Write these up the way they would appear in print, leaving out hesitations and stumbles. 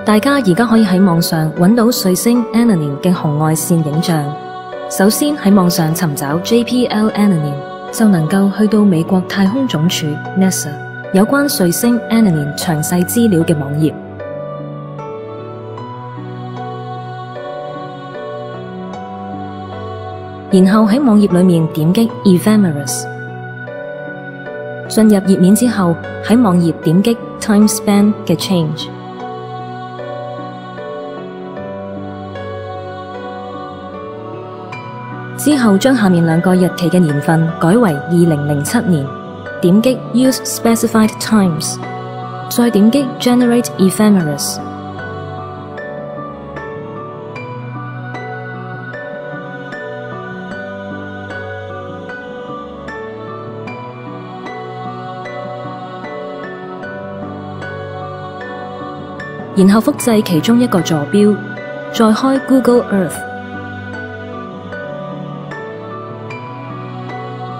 大家而家可以喺網上揾到彗星 Ananin 嘅紅外線影像。首先喺網上尋找 JPL Ananin， 就能夠去到美國太空總署 NASA 有關彗星 Ananin 詳細資料嘅網頁。然後喺網頁裏面點擊 Ephemeris。進入頁面之後，喺網頁點擊 Time Span 嘅 Change。之後將下面兩個日期嘅年份改為2007年，點擊 Use Specified Times， 再點擊 Generate Ephemeris。然後複製其中一個坐標，再開 Google Earth。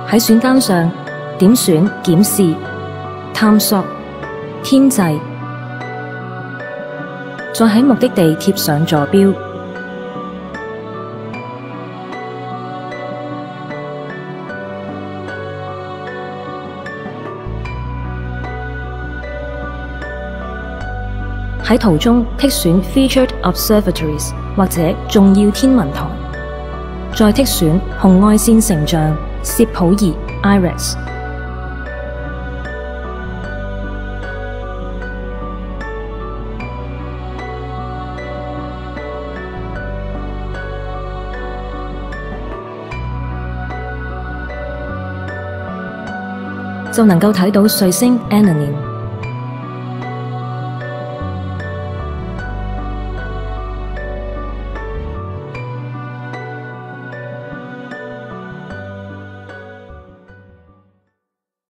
喺選單上點選檢視、探索、天際，再喺目的地貼上坐標。喺圖中剔選 Featured Observatories 或者重要天文台，再剔選紅外線成像攝普儀 Iris。就能夠睇到彗星 Ananin。